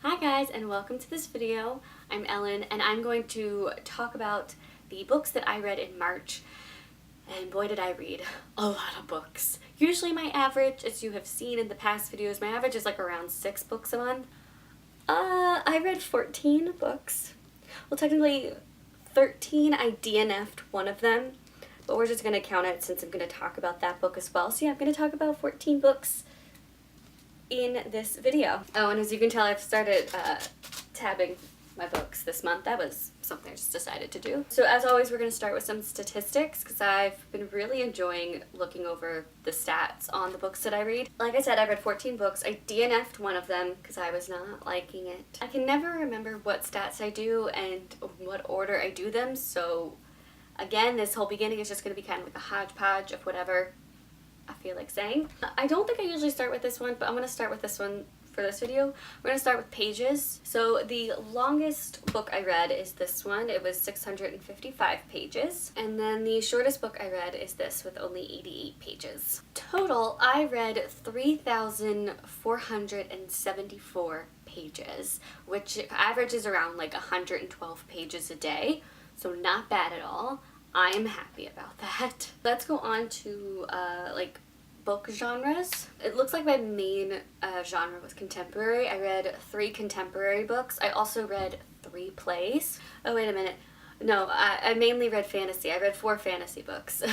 Hi guys, and welcome to this video. I'm Ellen and I'm going to talk about the books that I read in March. And boy did I read a lot of books. Usually my average, as you have seen in the past videos, my average is like around 6 books a month. I read 14 books. Well, technically 13, I DNF'd one of them, but we're just going to count it since I'm going to talk about that book as well. So yeah, I'm going to talk about 14 books in this video. Oh, and as you can tell, I've started tabbing my books this month. That was something I just decided to do. So as always, we're going to start with some statistics because I've been really enjoying looking over the stats on the books that I read. Like I said, I read 14 books. I DNF'd one of them because I was not liking it. I can never remember what stats I do and what order I do them, so again, this whole beginning is just going to be kind of like a hodgepodge of whatever I feel like saying. I don't think I usually start with this one, but I'm going to start with this one for this video. We're going to start with pages. So the longest book I read is this one. It was 655 pages. And then the shortest book I read is this with only 88 pages. Total, I read 3,474 pages, which averages around like 112 pages a day. So not bad at all. I am happy about that. Let's go on to like book genres. It looks like my main genre was contemporary. I read 3 contemporary books. I also read 3 plays. Oh, wait a minute. No, I mainly read fantasy. I read 4 fantasy books.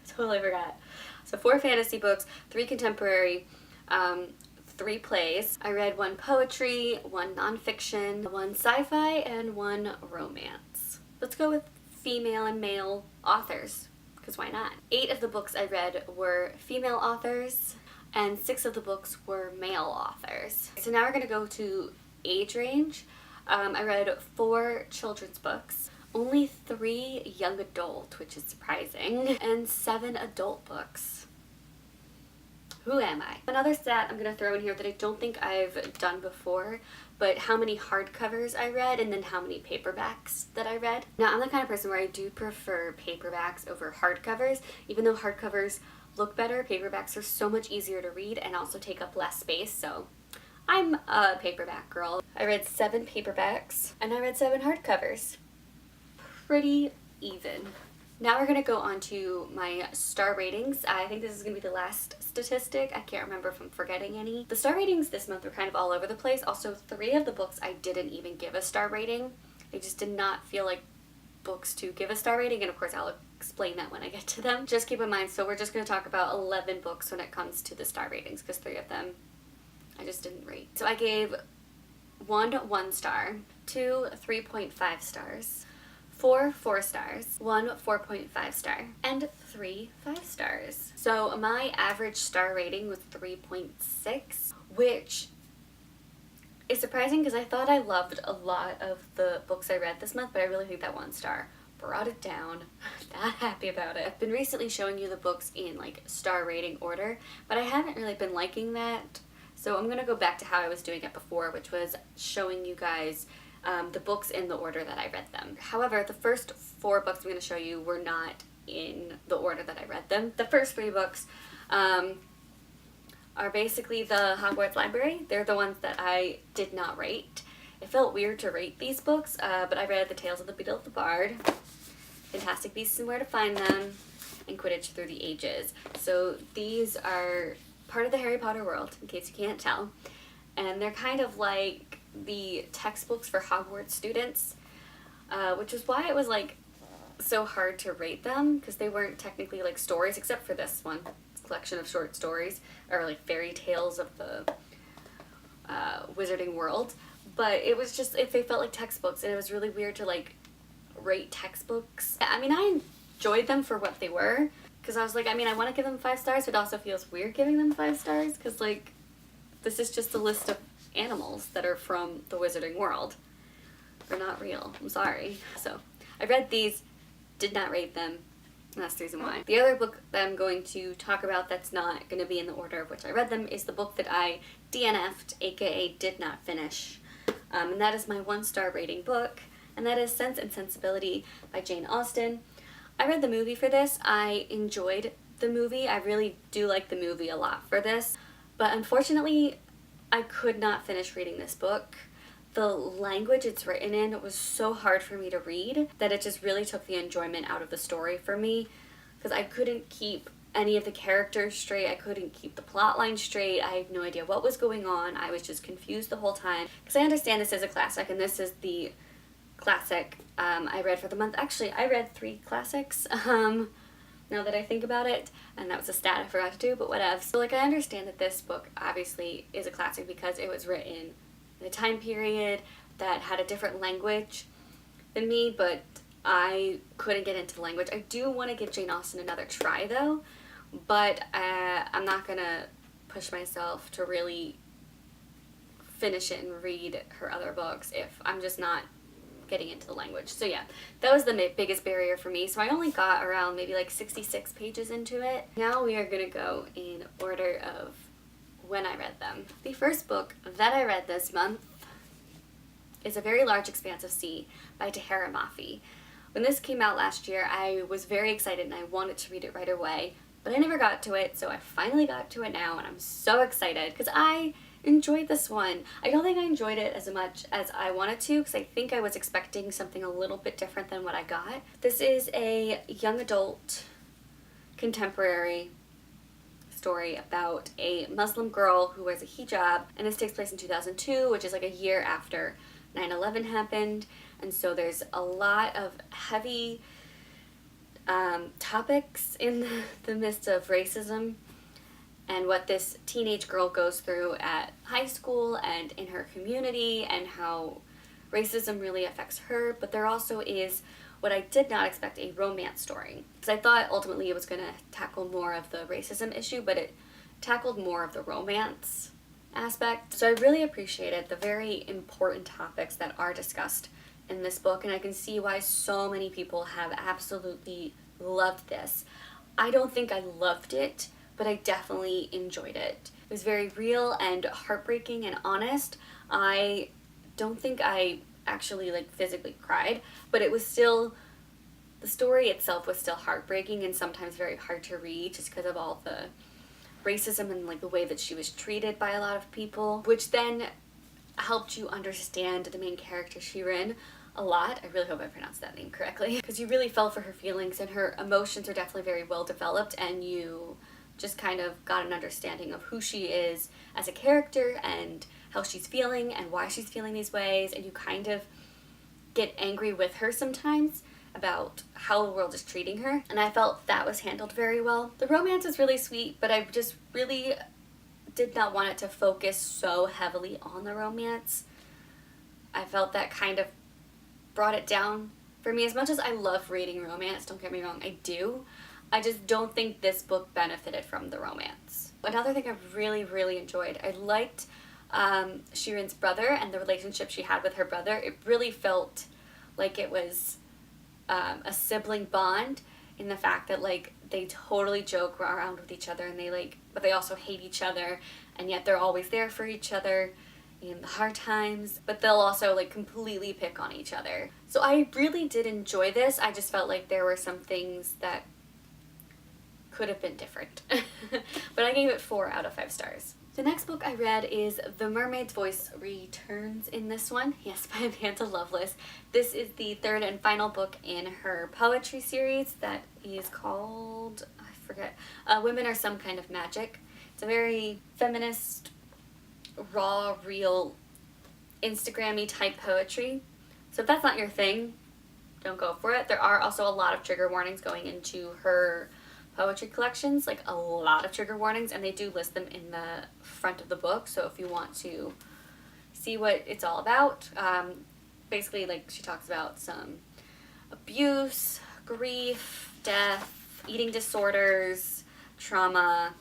Totally forgot. So 4 fantasy books, 3 contemporary, 3 plays. I read 1 poetry, 1 nonfiction, 1 sci-fi, and 1 romance. Let's go with female and male authors, because why not? 8 of the books I read were female authors, and 6 of the books were male authors. So now we're going to go to age range. I read 4 children's books, only 3 young adult, which is surprising, and 7 adult books. Who am I? Another stat I'm going to throw in here that I don't think I've done before, but how many hardcovers I read and then how many paperbacks that I read. Now, I'm the kind of person where I do prefer paperbacks over hardcovers. Even though hardcovers look better, paperbacks are so much easier to read and also take up less space, so I'm a paperback girl. I read 7 paperbacks and I read 7 hardcovers. Pretty even. Now we're going to go on to my star ratings. I think this is going to be the last statistic. I can't remember if I'm forgetting any. The star ratings this month were kind of all over the place. Also, 3 of the books I didn't even give a star rating. I just did not feel like books to give a star rating, and of course I'll explain that when I get to them. Just keep in mind, so we're just going to talk about 11 books when it comes to the star ratings, because 3 of them I just didn't rate. So I gave 1 1 star, 2 3.5 stars, 4 4 stars, 1 4.5 star, and 3 5 stars. So my average star rating was 3.6, which is surprising because I thought I loved a lot of the books I read this month, but I really think that 1 star brought it down. Not happy about it. I've been recently showing you the books in like star rating order, but I haven't really been liking that. So I'm gonna go back to how I was doing it before, which was showing you guys the books in the order that I read them. However, the first 4 books I'm going to show you were not in the order that I read them. The first 3 books are basically the Hogwarts Library. They're the ones that I did not rate. It felt weird to rate these books, but I read The Tales of the Beadle of the Bard, Fantastic Beasts and Where to Find Them, and Quidditch Through the Ages. So these are part of the Harry Potter world, in case you can't tell. And they're kind of like the textbooks for Hogwarts students, which is why it was like so hard to rate them, because they weren't technically like stories, except for this one. It's a collection of short stories, or like fairy tales of the wizarding world. But it was just, if they felt like textbooks, and it was really weird to like rate textbooks. I mean, I enjoyed them for what they were, because I was like, I mean, I want to give them 5 stars, but it also feels weird giving them 5 stars, because like this is just a list of animals that are from the wizarding world. They're not real. I'm sorry. So I read these, did not rate them, and that's the reason why. The other book that I'm going to talk about that's not going to be in the order of which I read them is the book that I DNF'd, aka did not finish. And that is my 1 star rating book, and that is Sense and Sensibility by Jane Austen. I read the movie for this. I enjoyed the movie. I really do like the movie a lot for this, but unfortunately I could not finish reading this book. the language it's written in was so hard for me to read that it just really took the enjoyment out of the story for me, because I couldn't keep any of the characters straight. I couldn't keep the plot line straight. I had no idea what was going on. I was just confused the whole time. Because I understand this is a classic, and this is the classic I read for the month. Actually, I read 3 classics, now that I think about it, and that was a stat I forgot to do, but whatever. So, like, I understand that this book obviously is a classic because it was written in a time period that had a different language than me, but I couldn't get into the language. I do want to give Jane Austen another try, though, but I'm not gonna push myself to really finish it and read her other books if I'm just not getting into the language. So yeah, that was the biggest barrier for me. So I only got around maybe like 66 pages into it. Now we are gonna go in order of when I read them. The first book that I read this month is A Very Large Expanse of Sea by Tahereh Mafi. When this came out last year, I was very excited and I wanted to read it right away, but I never got to it, so I finally got to it now, and I'm so excited because I enjoyed this one. I don't think I enjoyed it as much as I wanted to, because I think I was expecting something a little bit different than what I got. This is a young adult contemporary story about a Muslim girl who wears a hijab, and this takes place in 2002, which is like a year after 9/11 happened, and so there's a lot of heavy topics in the midst of racism and what this teenage girl goes through at high school and in her community, and how racism really affects her. But there also is, what I did not expect, a romance story, because I thought ultimately it was going to tackle more of the racism issue, but it tackled more of the romance aspect. So I really appreciated the very important topics that are discussed in this book, and I can see why so many people have absolutely loved this. I don't think I loved it, but I definitely enjoyed it. It was very real and heartbreaking and honest. I don't think I actually like physically cried, but it was still, the story itself was still heartbreaking and sometimes very hard to read just because of all the racism and like the way that she was treated by a lot of people, which then helped you understand the main character Shirin a lot. I really hope I pronounced that name correctly, because you really felt for her feelings, and her emotions are definitely very well developed, and you just kind of got an understanding of who she is as a character and how she's feeling and why she's feeling these ways, and you kind of get angry with her sometimes about how the world is treating her, and I felt that was handled very well. The romance is really sweet, but I just really did not want it to focus so heavily on the romance. I felt that kind of brought it down for me. As much as I love reading romance, don't get me wrong, I do, I just don't think this book benefited from the romance. Another thing I really, really enjoyed, I liked Shirin's brother and the relationship she had with her brother. It really felt like it was a sibling bond, in the fact that like they totally joke around with each other, and they like, but they also hate each other, and yet they're always there for each other in the hard times, but they'll also like completely pick on each other. So I really did enjoy this. I just felt like there were some things that could have been different. But I gave it 4 out of 5 stars. The next book I read is The Mermaid's Voice Returns in this one. Yes, by Amanda Lovelace. This is the 3rd and final book in her poetry series that is called, I forget, Women Are Some Kind of Magic. It's a very feminist, raw, real, Instagram-y type poetry. So if that's not your thing, don't go for it. There are also a lot of trigger warnings going into her poetry collections, like a lot of trigger warnings, and they do list them in the front of the book, so if you want to see what it's all about, basically like she talks about some abuse, grief, death, eating disorders, trauma,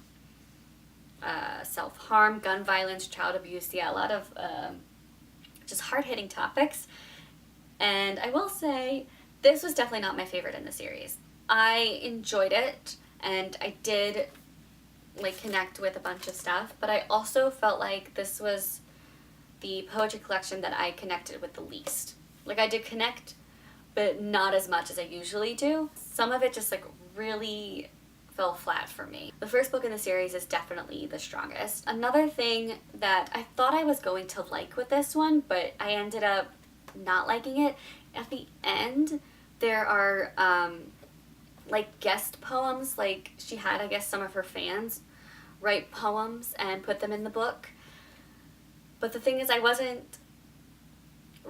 self-harm, gun violence, child abuse. Yeah, a lot of just hard-hitting topics. And I will say, this was definitely not my favorite in the series. I enjoyed it, and I did like connect with a bunch of stuff, but I also felt like this was the poetry collection that I connected with the least. Like, I did connect, but not as much as I usually do. Some of it just like really fell flat for me. The first book in the series is definitely the strongest. Another thing that I thought I was going to like with this one, but I ended up not liking it, at the end there are like guest poems. Like she had, I guess, some of her fans write poems and put them in the book. But the thing is, I wasn't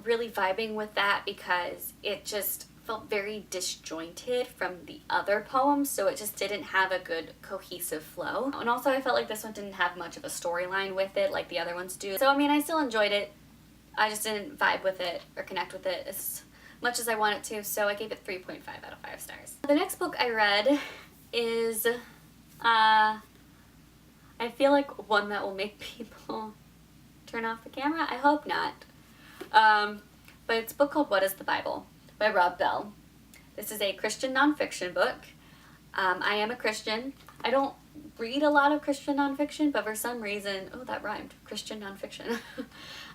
really vibing with that because it just felt very disjointed from the other poems, so it just didn't have a good cohesive flow. And also I felt like this one didn't have much of a storyline with it like the other ones do. So I mean, I still enjoyed it, I just didn't vibe with it or connect with it as much as I wanted to, so I gave it 3.5 out of 5 stars. The next book I read is I feel like one that will make people turn off the camera. I hope not. But it's a book called What is the Bible by Rob Bell. This is a Christian nonfiction book. I am a Christian. I don't read a lot of Christian nonfiction, but for some reason, oh, that rhymed, Christian nonfiction.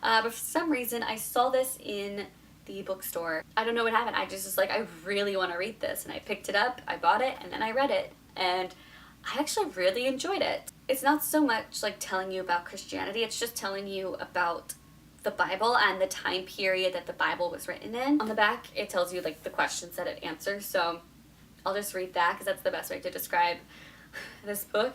But for some reason, I saw this in the bookstore. I don't know what happened. I just was like, I really want to read this, and I picked it up, I bought it, and then I read it, and I actually really enjoyed it. It's not so much like telling you about Christianity, it's just telling you about the Bible and the time period that the Bible was written in. On the back, it tells you like the questions that it answers, so I'll just read that because that's the best way to describe this book.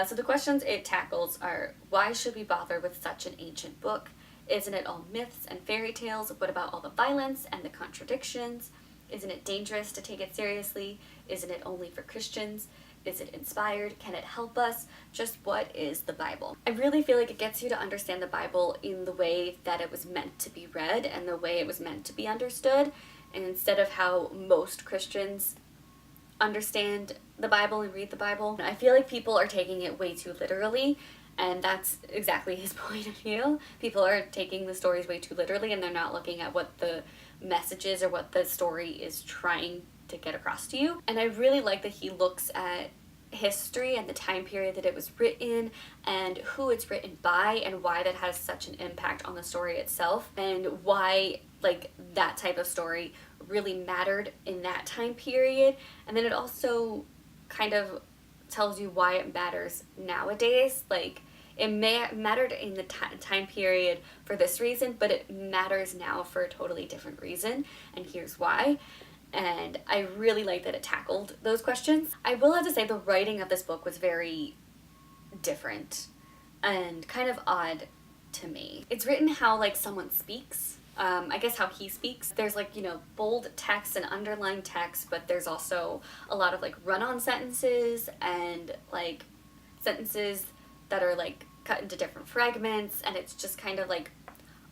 So the questions it tackles are, why should we bother with such an ancient book? Isn't it all myths and fairy tales? What about all the violence and the contradictions? Isn't it dangerous to take it seriously? Isn't it only for Christians? Is it inspired? Can it help us? Just what is the Bible? I really feel like it gets you to understand the Bible in the way that it was meant to be read and the way it was meant to be understood, and instead of how most Christians understand the Bible and read the Bible. I feel like people are taking it way too literally, and that's exactly his point of view. People are taking the stories way too literally, and they're not looking at what the message is or what the story is trying to get across to you. And I really like that he looks at history and the time period that it was written and who it's written by and why that has such an impact on the story itself and why like that type of story really mattered in that time period. And then it also kind of tells you why it matters nowadays. Like it mattered in the time period for this reason, but it matters now for a totally different reason, and here's why. And I really like that it tackled those questions. I will have to say the writing of this book was very different and kind of odd to me. It's written how like someone speaks. I guess how he speaks. There's like, you know, bold text and underlined text, but there's also a lot of like run-on sentences and like sentences that are like cut into different fragments, and it's just kind of like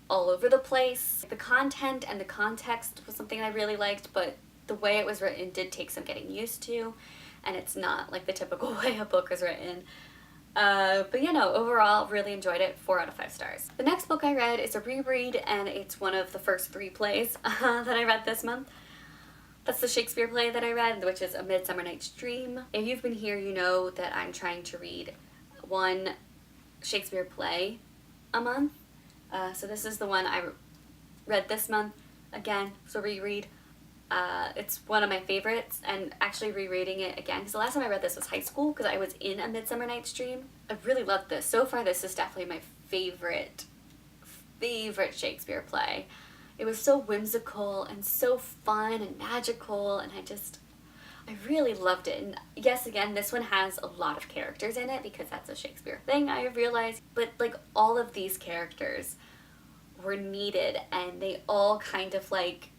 all over the place. The content and the context was something I really liked, but the way it was written did take some getting used to, and it's not like the typical way a book is written. But you know, overall, really enjoyed it. 4 out of 5 stars. The next book I read is a reread, and it's one of the first 3 plays that I read this month. That's the Shakespeare play that I read, which is A Midsummer Night's Dream. If you've been here, you know that I'm trying to read one Shakespeare play a month. So this is the one I read this month. Again, so reread. It's one of my favorites, and actually rereading it again, because the last time I read this was high school, because I was in A Midsummer Night's Dream. I really loved this. So far, this is definitely my favorite Shakespeare play. It was so whimsical and so fun and magical, and I really loved it. And yes, again, this one has a lot of characters in it, because that's a Shakespeare thing, I realized. But like all of these characters were needed, and they all kind of like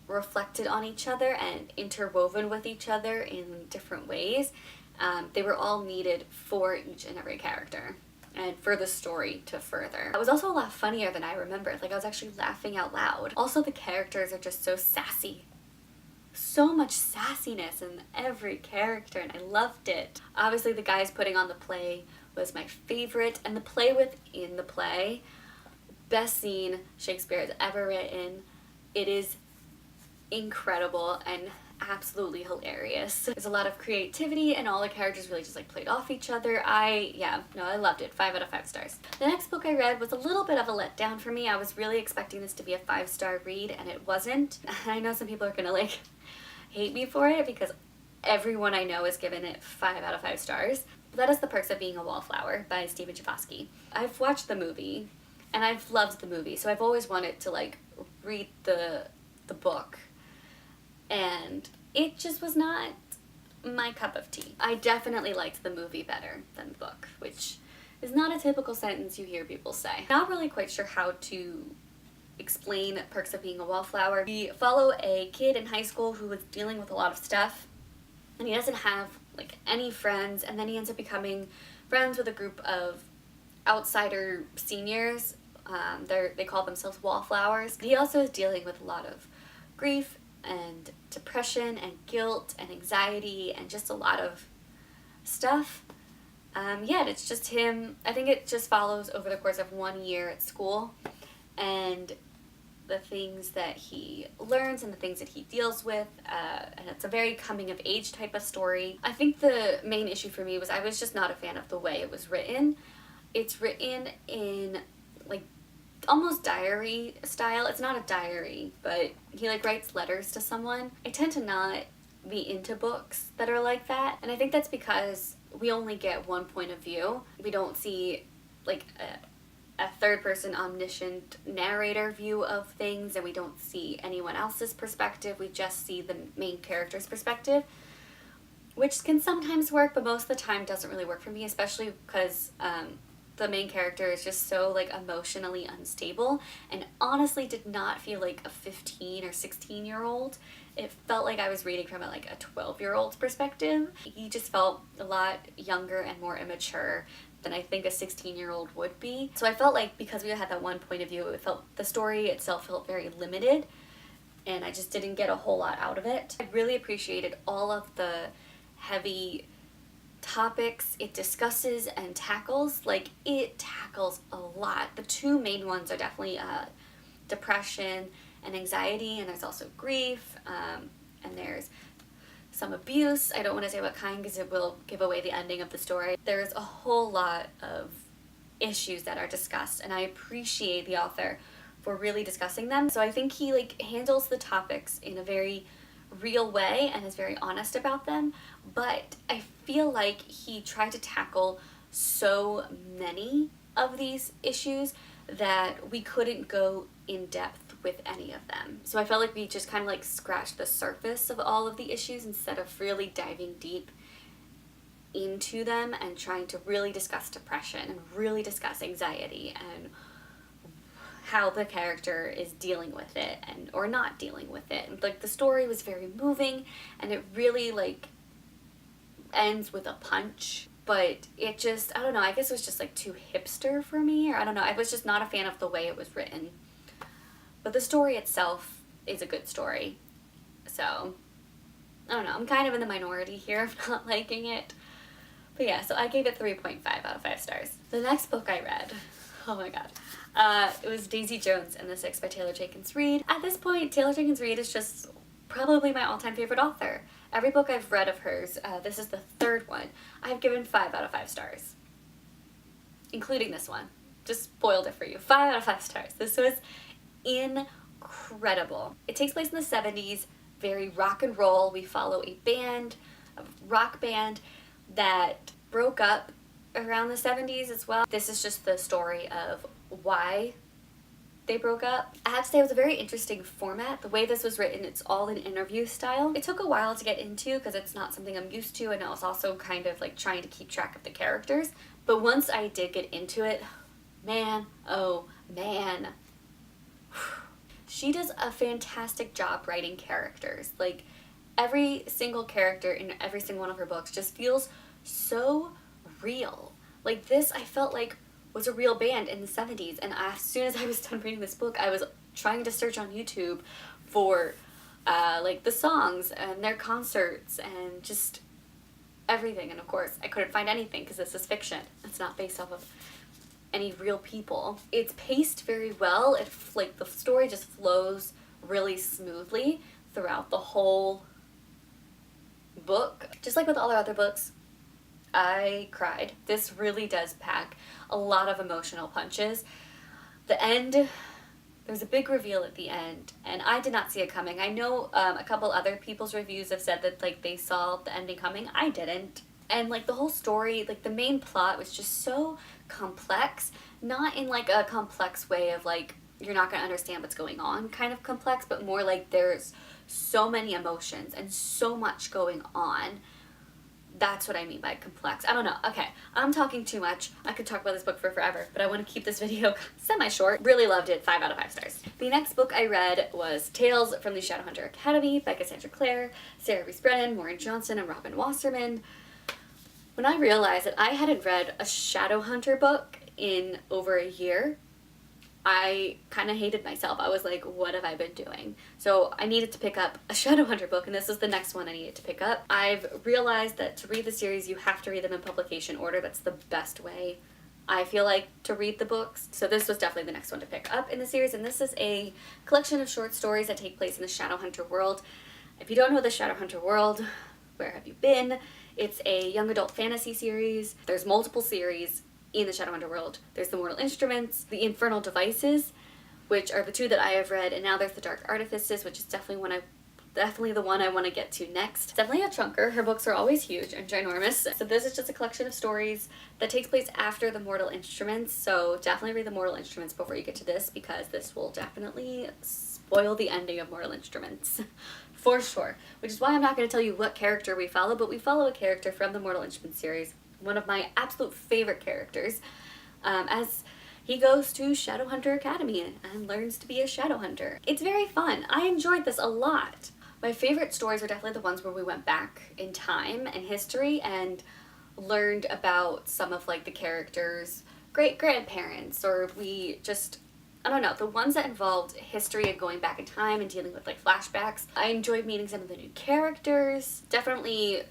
reflected on each other and interwoven with each other in different ways. They were all needed for each and every character and for the story to further. It was also a lot funnier than I remembered. Like I was actually laughing out loud. Also, the characters are just so sassy. So much sassiness in every character, and I loved it. Obviously, the guys putting on the play was my favorite, and the play within the play, best scene Shakespeare has ever written. It is incredible and absolutely hilarious. There's a lot of creativity, and all the characters really just like played off each other. I loved it. 5 out of 5 stars. The next book I read was a little bit of a letdown for me. I was really expecting this to be a 5-star read, and it wasn't. I know some people are gonna like hate me for it, because everyone I know has given it 5 out of 5 stars. That is The Perks of Being a Wallflower by Stephen Chbosky. I've watched the movie, and I've loved the movie, so I've always wanted to, like, read the book. And it just was not my cup of tea. I definitely liked the movie better than the book, which is not a typical sentence you hear people say. Not really quite sure how to explain Perks of Being a Wallflower. We follow a kid in high school who is dealing with a lot of stuff, and he doesn't have like any friends, and then he ends up becoming friends with a group of outsider seniors. They call themselves Wallflowers. He also is dealing with a lot of grief and depression and guilt and anxiety and just a lot of stuff. Yeah, it's just him. I think it just follows over the course of 1 year at school, and the things that he learns and the things that he deals with, and it's a very coming of age type of story. I think the main issue for me was I was just not a fan of the way it was written. It's written in like almost diary style. It's not a diary, but he like writes letters to someone. I tend to not be into books that are like that, and I think that's because we only get one point of view. We don't see like a third-person omniscient narrator view of things, and we don't see anyone else's perspective. We just see the main character's perspective, which can sometimes work, but most of the time doesn't really work for me, especially because the main character is just so like emotionally unstable, and honestly did not feel like a 15 or 16-year-old. It felt like I was reading from like a 12-year-old's perspective. He just felt a lot younger and more immature than I think a 16-year-old would be. So I felt like because we had that one point of view, the story itself felt very limited, and I just didn't get a whole lot out of it. I really appreciated all of the heavy topics it discusses and tackles. Like, it tackles a lot. The two main ones are definitely depression and anxiety, and there's also grief, and there's some abuse. I don't want to say what kind because it will give away the ending of the story. There's a whole lot of issues that are discussed, and I appreciate the author for really discussing them. So I think he like handles the topics in a very real way and is very honest about them, but I feel like he tried to tackle so many of these issues that we couldn't go in depth with any of them. So I felt like we just kind of like scratched the surface of all of the issues instead of really diving deep into them and trying to really discuss depression and really discuss anxiety and how the character is dealing with it and or not dealing with it. And like the story was very moving, and it really like ends with a punch, but it just, I don't know, I guess it was just like too hipster for me, or I don't know, I was just not a fan of the way it was written. But the story itself is a good story. So, I don't know, I'm kind of in the minority here of not liking it. But yeah, so I gave it 3.5 out of 5 stars. The next book I read, oh my god, it was Daisy Jones and the Six by Taylor Jenkins Reid. At this point, Taylor Jenkins Reid is just probably my all-time favorite author. Every book I've read of hers, this is the third one, I've given 5 out of 5 stars. Including this one. Just spoiled it for you. 5 out of 5 stars. This was incredible. It takes place in the 70s, very rock and roll. We follow a band, a rock band that broke up around the 70s as well. This is just the story of why they broke up. I have to say it was a very interesting format. The way this was written, it's all in interview style. It took a while to get into because it's not something I'm used to, and I was also kind of like trying to keep track of the characters. But once I did get into it, man, oh man. She does a fantastic job writing characters. Like, every single character in every single one of her books just feels so real. Like, this I felt like was a real band in the 70s, and as soon as I was done reading this book, I was trying to search on YouTube for like the songs and their concerts and just everything, and of course I couldn't find anything because this is fiction. It's not based off of any real people. It's paced very well. Like the story just flows really smoothly throughout the whole book. Just like with all her other books, I cried. This really does pack a lot of emotional punches. The end There's a big reveal at the end, and I did not see it coming. I know a couple other people's reviews have said that like they saw the ending coming. I didn't. And like the whole story, like the main plot was just so complex, not in like a complex way of like you're not going to understand what's going on kind of complex, but more like there's so many emotions and so much going on. That's what I mean by complex. I don't know. Okay, I'm talking too much. I could talk about this book for forever, but I want to keep this video semi-short. Really loved it. 5 out of 5 stars. The next book I read was Tales from the Shadowhunter Academy by Cassandra Clare, Sarah Rees Brennan, Maureen Johnson, and Robin Wasserman. When I realized that I hadn't read a Shadowhunter book in over a year, I kind of hated myself. I was like, what have I been doing? So I needed to pick up a Shadowhunter book, and this is the next one I needed to pick up. I've realized that to read the series, you have to read them in publication order. That's the best way, I feel like, to read the books. So this was definitely the next one to pick up in the series, and this is a collection of short stories that take place in the Shadowhunter world. If you don't know the Shadowhunter world, where have you been? It's a young adult fantasy series. There's multiple series in the Shadowhunter world. There's the Mortal Instruments, the Infernal Devices, which are the 2 that I have read, and now there's the Dark Artifices, which is definitely the one I want to get to next. Definitely a chunker. Her books are always huge and ginormous. So this is just a collection of stories that takes place after the Mortal Instruments, so definitely read the Mortal Instruments before you get to this, because this will definitely spoil the ending of Mortal Instruments. For sure. Which is why I'm not going to tell you what character we follow, but we follow a character from the Mortal Instruments series, one of my absolute favorite characters, as he goes to Shadowhunter Academy and learns to be a Shadowhunter. It's very fun. I enjoyed this a lot. My favorite stories were definitely the ones where we went back in time and history and learned about some of like the characters' great-grandparents, or we just, I don't know, the ones that involved history and going back in time and dealing with like flashbacks. I enjoyed meeting some of the new characters. Definitely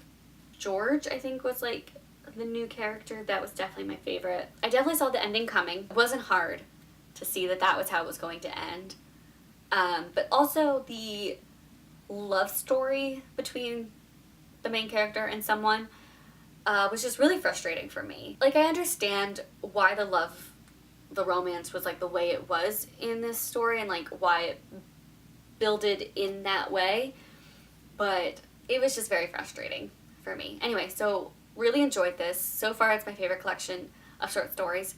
George, I think, was like the new character. That was definitely my favorite. I definitely saw the ending coming. It wasn't hard to see that that was how it was going to end. But also the love story between the main character and someone was just really frustrating for me. Like, I understand why the romance was like the way it was in this story and like why it builded in that way, but it was just very frustrating for me. Anyway, so really enjoyed this. So far, it's my favorite collection of short stories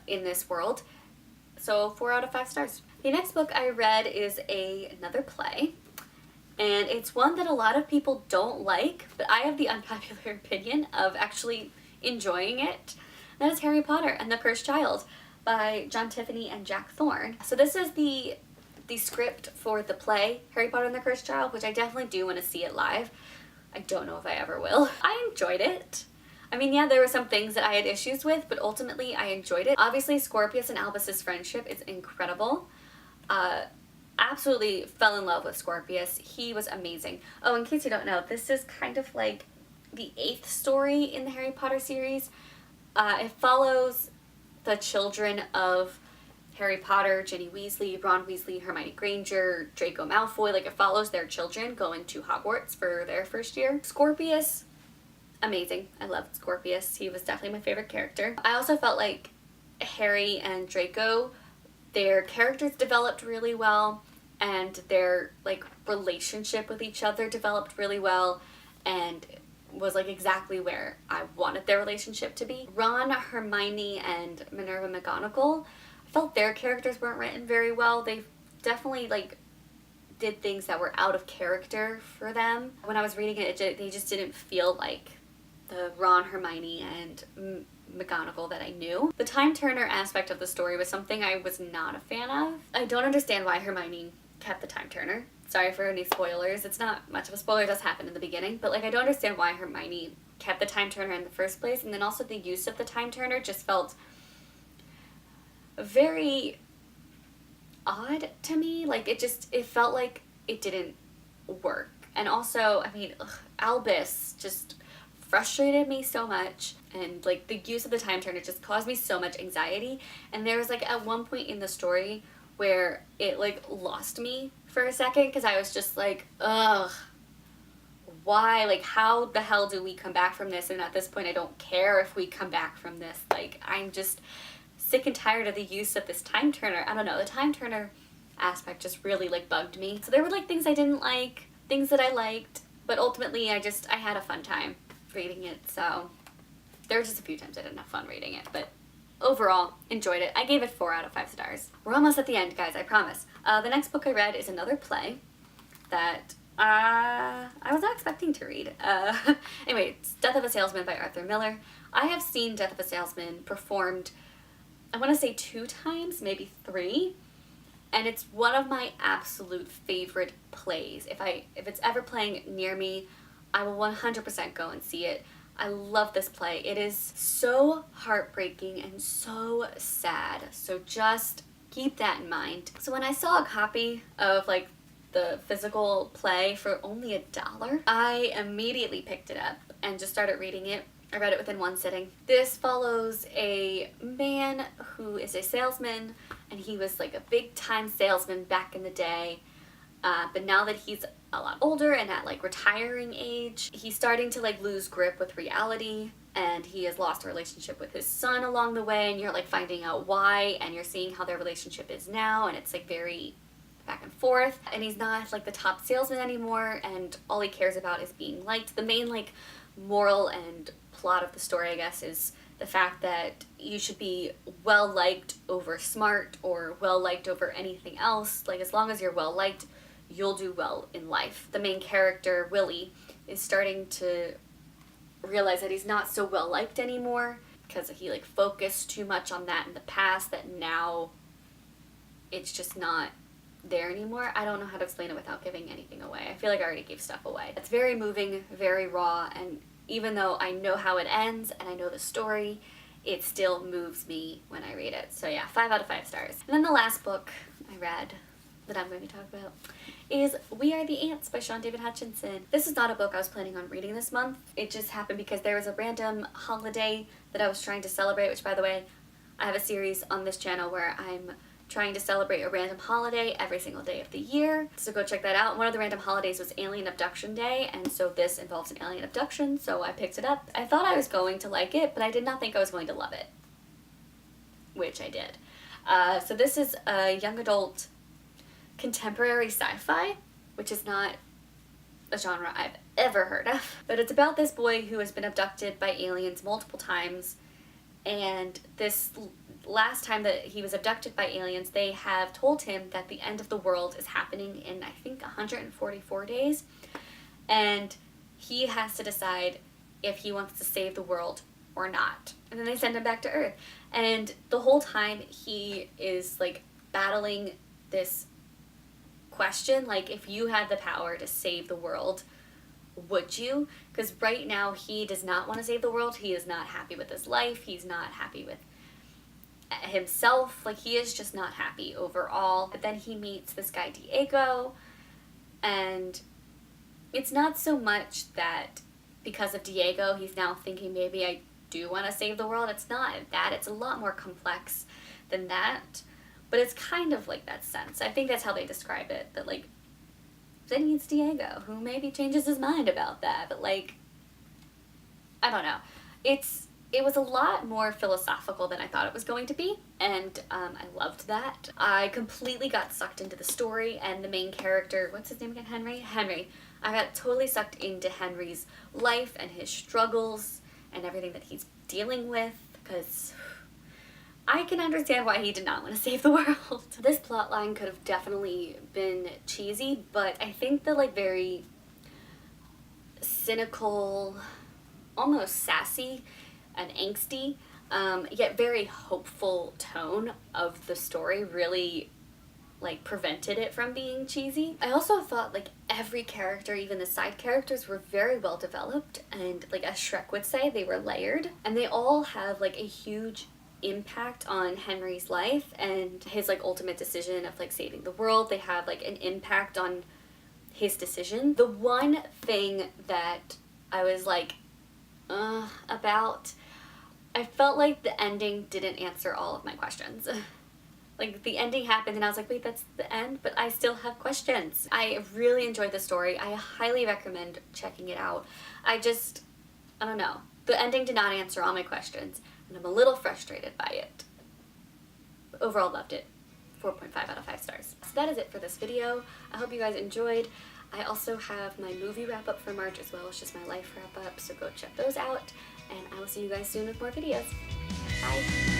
in this world. So 4 out of 5 stars. The next book I read is another play, and it's one that a lot of people don't like, but I have the unpopular opinion of actually enjoying it. That is Harry Potter and the Cursed Child by John Tiffany and Jack Thorne. So this is the script for the play Harry Potter and the Cursed Child, which I definitely do want to see it live. I don't know if I ever will. I enjoyed it. I mean, yeah, there were some things that I had issues with, but ultimately I enjoyed it. Obviously, Scorpius and Albus's friendship is incredible. Absolutely fell in love with Scorpius. He was amazing. Oh, in case you don't know, this is kind of like the 8th story in the Harry Potter series. It follows the children of Harry Potter, Ginny Weasley, Ron Weasley, Hermione Granger, Draco Malfoy. Like, it follows their children going to Hogwarts for their first year. Scorpius, amazing. I loved Scorpius. He was definitely my favorite character. I also felt like Harry and Draco, their characters developed really well, and their like relationship with each other developed really well, and was like exactly where I wanted their relationship to be. Ron, Hermione, and Minerva McGonagall, I felt their characters weren't written very well. They definitely like did things that were out of character for them. When I was reading it, they just didn't feel like the Ron, Hermione, and McGonagall that I knew. The time turner aspect of the story was something I was not a fan of. I don't understand why Hermione kept the time turner. Sorry for any spoilers. It's not much of a spoiler. It does happen in the beginning. But like, I don't understand why Hermione kept the time turner in the first place. And then also the use of the time turner just felt very odd to me. Like, it felt like it didn't work. And also, I mean, Albus just frustrated me so much, and like the use of the time turner just caused me so much anxiety. And there was like at one point in the story where it like lost me for a second, because I was just like, ugh, why? Like, how the hell do we come back from this? And at this point, I don't care if we come back from this. Like, I'm just sick and tired of the use of this time turner. I don't know, the time turner aspect just really like bugged me. So there were like things I didn't like, things that I liked, but ultimately I had a fun time reading it. So there were just a few times I didn't have fun reading it, but overall, enjoyed it. I gave it 4 out of 5 stars. We're almost at the end, guys, I promise. The next book I read is another play that I was not expecting to read. Anyway, it's Death of a Salesman by Arthur Miller. I have seen Death of a Salesman performed, I want to say 2 times, maybe 3, and it's one of my absolute favorite plays. If it's ever playing near me, I will 100% go and see it. I love this play. It is so heartbreaking and so sad, so just keep that in mind. So when I saw a copy of like the physical play for only $1, I immediately picked it up and just started reading it. I read it within one sitting. This follows a man who is a salesman, and he was like a big time salesman back in the day. But now that he's a lot older and at like retiring age, he's starting to like lose grip with reality, and he has lost a relationship with his son along the way, and you're like finding out why, and you're seeing how their relationship is now, and it's like very back and forth, and he's not like the top salesman anymore, and all he cares about is being liked. The main like moral and plot of the story, I guess, is the fact that you should be well liked over smart, or well liked over anything else. Like, as long as you're well liked, you'll do well in life. The main character, Willie, is starting to realize that he's not so well liked anymore because he like focused too much on that in the past, that now it's just not there anymore. I don't know how to explain it without giving anything away. I feel like I already gave stuff away. It's very moving, very raw, and even though I know how it ends and I know the story, it still moves me when I read it. So yeah, 5 out of 5 stars. And then the last book I read that I'm going to talk about is We Are the Ants by Sean David Hutchinson. This is not a book I was planning on reading this month. It just happened because there was a random holiday that I was trying to celebrate, which, by the way, I have a series on this channel where I'm trying to celebrate a random holiday every single day of the year. So go check that out. One of the random holidays was Alien Abduction Day, and so this involves an alien abduction, so I picked it up. I thought I was going to like it, but I did not think I was going to love it, which I did. So this is a young adult contemporary sci-fi, which is not a genre I've ever heard of. But it's about this boy who has been abducted by aliens multiple times, and this last time that he was abducted by aliens, they have told him that the end of the world is happening in, I think, 144 days, and he has to decide if he wants to save the world or not. And then they send him back to Earth, and the whole time he is like battling this question, like, if you had the power to save the world, would you? Because right now he does not want to save the world. He is not happy with his life. He's not happy with himself. Like, he is just not happy overall. But then he meets this guy Diego, and it's not so much that because of Diego he's now thinking maybe I do want to save the world. It's not that. It's a lot more complex than that, but it's kind of like that sense. I think that's how they describe it, that like then he meets Diego, who maybe changes his mind about that, but like, I don't know. It was a lot more philosophical than I thought it was going to be, and I loved that. I completely got sucked into the story, and the main character, what's his name again? Henry. I got totally sucked into Henry's life and his struggles and everything that he's dealing with, because I can understand why he did not want to save the world. This plotline could have definitely been cheesy, but I think the like very cynical, almost sassy and angsty, yet very hopeful tone of the story really like prevented it from being cheesy. I also thought like every character, even the side characters, were very well developed, and like as Shrek would say, they were layered, and they all have like a huge impact on Henry's life and his like ultimate decision of like saving the world. They have like an impact on his decision. The one thing that I was like about, I felt like the ending didn't answer all of my questions. Like, the ending happened and I was like, wait, that's the end? But I still have questions. I really enjoyed the story. I highly recommend checking it out. I don't know. The ending did not answer all my questions, and I'm a little frustrated by it. overall loved it. 4.5 out of 5 stars. So that is it for this video. I hope you guys enjoyed. I also have my movie wrap-up for March as well. It's just my life wrap-up, so go check those out. And I will see you guys soon with more videos. Bye!